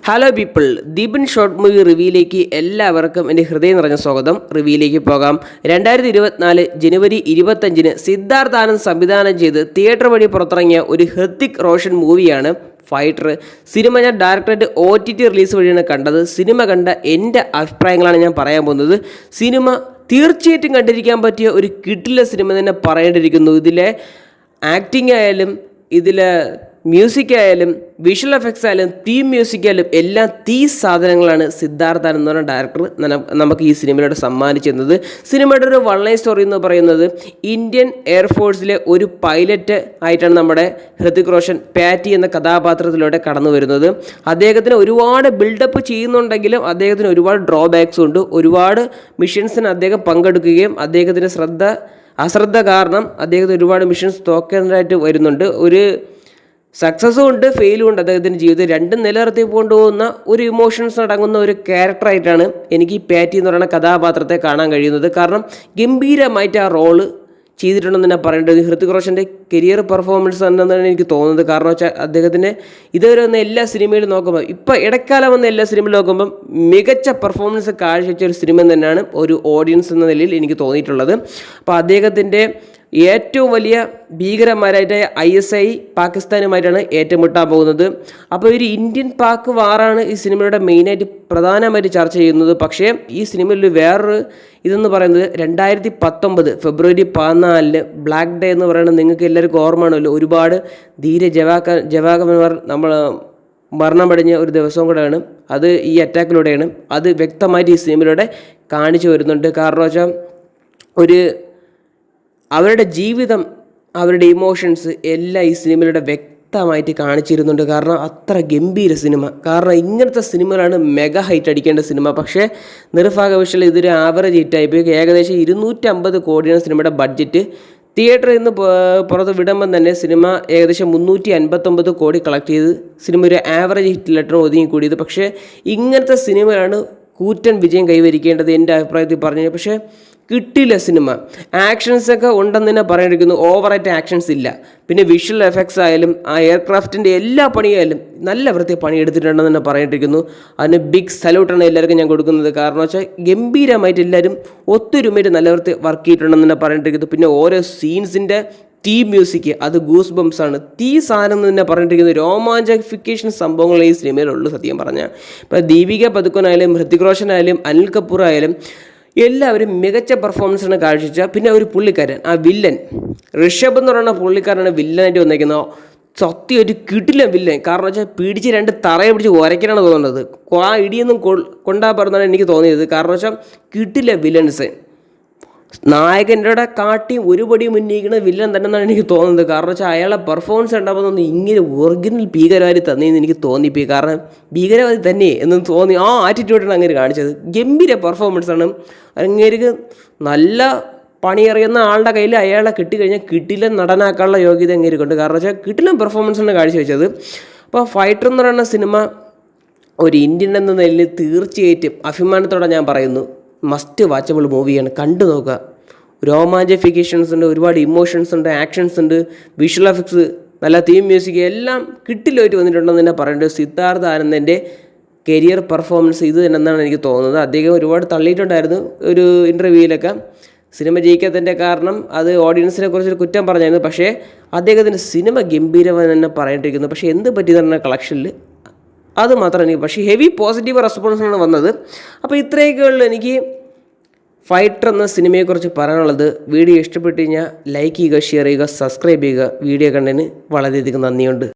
Hello people, Deepan short movie റിവ്യൂയിലേക്ക് എല്ലാവർക്കും എൻ്റെ ഹൃദയം നിറഞ്ഞ സ്വാഗതം. റിവ്യൂയിലേക്ക് പോകാം. 2024 ജനുവരി 25 സിദ്ധാർത്ഥ് ആനന്ദ് സംവിധാനം ചെയ്ത് തിയേറ്റർ വഴി പുറത്തിറങ്ങിയ ഒരു ഹൃത്തിക് റോഷൻ മൂവിയാണ് ഫൈറ്റർ. സിനിമ ഞാൻ ഡയറക്ടറായിട്ട് OTT റിലീസ് വഴിയാണ് കണ്ടത്. സിനിമ കണ്ട എൻ്റെ അഭിപ്രായങ്ങളാണ് ഞാൻ പറയാൻ പോകുന്നത്. സിനിമ തീർച്ചയായിട്ടും കണ്ടിരിക്കാൻ പറ്റിയ ഒരു കിടിലൻ സിനിമ തന്നെ പറയേണ്ടിയിരിക്കുന്നു. ഇതിലെ ആക്ടിംഗ് ആയാലും ഇതിലെ മ്യൂസിക് ആയാലും വിഷ്വൽ എഫക്ട്സ് ആയാലും തീം മ്യൂസിക് ആയാലും എല്ലാം സാധനങ്ങളാണ് സിദ്ധാർത്ഥ് ആനന്ദ് എന്ന് പറഞ്ഞ ഡയറക്ടർ നമുക്ക് ഈ സിനിമയിലൂടെ സമ്മാനിച്ചിരുന്നത്. സിനിമയുടെ ഒരു വൺ ലൈൻ സ്റ്റോറി എന്ന് പറയുന്നത് ഇന്ത്യൻ എയർഫോഴ്സിലെ ഒരു പൈലറ്റ് ആയിട്ടാണ് നമ്മുടെ ഹൃതിക് റോഷൻ പാറ്റി എന്ന കഥാപാത്രത്തിലൂടെ കടന്നു വരുന്നത്. അദ്ദേഹത്തിന് ഒരുപാട് ബിൽഡപ്പ് ചെയ്യുന്നുണ്ടെങ്കിലും അദ്ദേഹത്തിന് ഒരുപാട് ഡ്രോബാക്സും ഉണ്ട്. ഒരുപാട് മിഷൻസിന് അദ്ദേഹം പങ്കെടുക്കുകയും അദ്ദേഹത്തിൻ്റെ അശ്രദ്ധ കാരണം അദ്ദേഹത്തിന് ഒരുപാട് മിഷൻസ് തോക്കേണ്ടതായിട്ട് വരുന്നുണ്ട്. ഒരു സക്സസ്സും ഉണ്ട്, ഫെയിലും ഉണ്ട്. അദ്ദേഹത്തിൻ്റെ ജീവിതത്തിൽ രണ്ടും നിലനിർത്തി കൊണ്ടുപോകുന്ന ഒരു ഇമോഷൻസ് അടങ്ങുന്ന ഒരു ക്യാരക്ടറായിട്ടാണ് എനിക്ക് ഈ പാറ്റി എന്ന് പറയുന്ന കഥാപാത്രത്തെ കാണാൻ കഴിയുന്നത്. കാരണം ഗംഭീരമായിട്ട് ആ റോള് ചെയ്തിട്ടുണ്ടെന്ന് തന്നെ പറയേണ്ടത്. ഹൃതിക് റോഷൻ്റെ കരിയർ പെർഫോമൻസ് തന്നെയാണ് എനിക്ക് തോന്നുന്നത്. കാരണം വെച്ചാൽ അദ്ദേഹത്തിൻ്റെ ഇതുവരെ വന്ന എല്ലാ സിനിമയിലും നോക്കുമ്പോൾ, ഇപ്പോൾ ഇടക്കാലം വന്ന എല്ലാ സിനിമയിലും നോക്കുമ്പം മികച്ച പെർഫോമൻസ് കാഴ്ചവെച്ച ഒരു സിനിമ തന്നെയാണ് ഒരു ഓഡിയൻസ് എന്ന നിലയിൽ എനിക്ക് തോന്നിയിട്ടുള്ളത്. അപ്പോൾ അദ്ദേഹത്തിൻ്റെ ഏറ്റവും വലിയ ഭീകരന്മാരായിട്ട് ISI പാകിസ്ഥാനുമായിട്ടാണ് ഏറ്റുമുട്ടാൻ പോകുന്നത്. അപ്പോൾ ഒരു ഇന്ത്യൻ പാക് വാറാണ് ഈ സിനിമയുടെ മെയിനായിട്ട് പ്രധാനമായിട്ട് ചർച്ച ചെയ്യുന്നത്. പക്ഷേ ഈ സിനിമയിൽ വേറൊരു ഇതെന്ന് പറയുന്നത് 2019 ഫെബ്രുവരി 14 ബ്ലാക്ക് ഡേ എന്ന് പറയുന്നത് നിങ്ങൾക്ക് എല്ലാവർക്കും ഓർമ്മയാണല്ലോ. ഒരുപാട് ധീര ജവാന്മാർ നമ്മൾ മരണമടഞ്ഞ ഒരു ദിവസവും കൂടെയാണ്. അത് ഈ അറ്റാക്കിലൂടെയാണ്. അത് വ്യക്തമായിട്ട് ഈ സിനിമയിലൂടെ കാണിച്ചു വരുന്നുണ്ട്. കാരണം വെച്ചാൽ അവരുടെ ജീവിതം, അവരുടെ ഇമോഷൻസ് എല്ലാം ഈ സിനിമയിലൂടെ വ്യക്തമായിട്ട് കാണിച്ചിരുന്നുണ്ട്. കാരണം അത്ര ഗംഭീര സിനിമ. കാരണം ഇങ്ങനത്തെ സിനിമകളാണ് മെഗാ ഹൈറ്റ് അടിക്കേണ്ട സിനിമ. പക്ഷേ നിർഭാഗ്യവശാൽ ഇതൊരു ആവറേജ് ഹിറ്റായിപ്പോയി. ഏകദേശം 250 കോടിയാണ് സിനിമയുടെ ബഡ്ജറ്റ്. തിയേറ്ററിൽ നിന്ന് പുറത്ത് വിടുമ്പം തന്നെ സിനിമ ഏകദേശം 359 കോടി കളക്ട് ചെയ്ത് സിനിമ ഒരു ആവറേജ് ഹിറ്റിലായിട്ടാണ് ഒതുങ്ങിക്കൂടിയത്. പക്ഷേ ഇങ്ങനത്തെ സിനിമയാണ് കൂറ്റൻ വിജയം കൈവരിക്കേണ്ടത് എൻ്റെ അഭിപ്രായത്തിൽ പറഞ്ഞു. പക്ഷേ കിട്ടില്ല സിനിമ. ആക്ഷൻസൊക്കെ ഉണ്ടെന്ന് തന്നെ പറഞ്ഞിരിക്കുന്നു. ഓവറായിട്ട് ആക്ഷൻസ് ഇല്ല. പിന്നെ വിഷ്വൽ എഫക്ട്സ് ആയാലും ആ എയർക്രാഫ്റ്റിൻ്റെ എല്ലാ പണിയായാലും നല്ല വൃത്തി പണിയെടുത്തിട്ടുണ്ടെന്ന് തന്നെ പറഞ്ഞിട്ടിരിക്കുന്നു. അതിന് ബിഗ് സല്യൂട്ടാണ് എല്ലാവർക്കും ഞാൻ കൊടുക്കുന്നത്. കാരണം വെച്ചാൽ ഗംഭീരമായിട്ട് എല്ലാവരും ഒത്തൊരുമയായിട്ട് നല്ല വൃത്തി വർക്ക് ചെയ്തിട്ടുണ്ടെന്ന് തന്നെ പറഞ്ഞിട്ടിരിക്കുന്നു. പിന്നെ ഓരോ സീൻസിൻ്റെ തീം മ്യൂസിക് അത് ഗൂസ് ബംസ് ആണ്. സാധനം എന്ന് തന്നെ പറഞ്ഞിട്ടിരിക്കുന്നത് രോമാഞ്ചിഫിക്കേഷൻ സംഭവങ്ങൾ ഈ സിനിമയിലുള്ളൂ സത്യം പറഞ്ഞാൽ. ഇപ്പോൾ ദീപിക പദുക്കോനായാലും ഹൃതിക് റോഷൻ ആയാലും അനിൽ കപൂർ ആയാലും എല്ലാവരും മികച്ച പെർഫോമൻസാണ് കാഴ്ചവെച്ച. പിന്നെ ഒരു പുള്ളിക്കാരൻ, ആ വില്ലൻ ഋഷഭ് എന്ന് പറയുന്ന പുള്ളിക്കാരനാണ് വില്ലനായിട്ട് വന്നേക്കുന്നത്. സത്യം ഒരു കിടിലൻ വില്ലൻ. കാരണം വെച്ചാൽ പിടിച്ച് 2 തറയെ പിടിച്ച് ഉരയ്ക്കാനാണ് തോന്നുന്നത്. ആ ഇടിയൊന്നും കൊണ്ടാ പറഞ്ഞാണ് എനിക്ക് തോന്നിയത്. കാരണം വെച്ചാൽ കിടിലൻ വില്ലൻസ്. നായകൻ്റെ കാട്ടിയും ഒരുപടി മുന്നിരിക്കുന്ന വില്ലൻ തന്നെ എന്നാണ് എനിക്ക് തോന്നുന്നത്. കാരണം വെച്ചാൽ അയാളെ പെർഫോമൻസ് ഉണ്ടാകുമ്പോൾ ഇങ്ങനെ ഒറിജിനൽ ഭീകരവാദി തന്നെയെന്ന് എനിക്ക് തോന്നിപ്പോയി. കാരണം ഭീകരവാദി തന്നെ എന്ന് തോന്നി. ആ ആറ്റിറ്റ്യൂഡാണ് അങ്ങനെ കാണിച്ചത്. ഗംഭീര പെർഫോമൻസാണ്. അങ്ങേർക്ക് നല്ല പണിയറിയുന്ന ആളുടെ കയ്യിൽ അയാളെ കിട്ടിക്കഴിഞ്ഞാൽ കിടിലൻ നടനാക്കാനുള്ള യോഗ്യത അങ്ങേർക്കുണ്ട്. കാരണം വെച്ചാൽ കിടിലൻ പെർഫോമൻസാണ് കാഴ്ചവെച്ചത്. അപ്പോൾ ഫൈറ്റർ എന്ന് പറയുന്ന സിനിമ ഒരു ഇന്ത്യൻ എന്ന നിലയിൽ തീർച്ചയായിട്ടും അഭിമാനത്തോടെ ഞാൻ പറയുന്നു, മസ്റ്റ് വാച്ചബിൾ മൂവിയാണ്. കണ്ടു നോക്കുക. രോമാഞ്ചിഫിക്കേഷൻസ് ഉണ്ട്, ഒരുപാട് ഇമോഷൻസ് ഉണ്ട്, ആക്ഷൻസ് ഉണ്ട്, വിഷ്വൽ എഫക്ട്സ്, നല്ല തീം മ്യൂസിക് എല്ലാം കിട്ടിലായിട്ട് വന്നിട്ടുണ്ടെന്ന് തന്നെ പറയേണ്ടത്. സിദ്ധാർത്ഥ് ആനന്ദിൻ്റെ കരിയർ പെർഫോമൻസ് ഇത് തന്നെന്നാണ് എനിക്ക് തോന്നുന്നത്. അദ്ദേഹം ഒരുപാട് തള്ളിയിട്ടുണ്ടായിരുന്നു ഒരു ഇൻ്റർവ്യൂവിലൊക്കെ. സിനിമ ജയിക്കാത്തതിൻ്റെ കാരണം അത് ഓഡിയൻസിനെ കുറിച്ചൊരു കുറ്റം പറഞ്ഞായിരുന്നു. പക്ഷേ അദ്ദേഹത്തിൻ്റെ സിനിമ ഗംഭീരമായി തന്നെ പറയേണ്ടിയിരിക്കുന്നു. പക്ഷേ എന്ത് പറ്റിയെന്ന് പറഞ്ഞാൽ കളക്ഷനിൽ അത് മാത്രം എനിക്ക് പക്ഷേ ഹെവി പോസിറ്റീവ് റെസ്പോൺസാണ് വന്നത്. അപ്പോൾ ഇത്രയൊക്കെ ഉള്ളൂ എനിക്ക് ഫൈറ്റർ എന്ന സിനിമയെക്കുറിച്ച് പറയാനുള്ളത്. വീഡിയോ ഇഷ്ടപ്പെട്ട് കഴിഞ്ഞാൽ ലൈക്ക് ചെയ്യുക, ഷെയർ ചെയ്യുക, സബ്സ്ക്രൈബ് ചെയ്യുക. വീഡിയോ കണ്ടതിന് വളരെയധികം നന്ദിയുണ്ട്.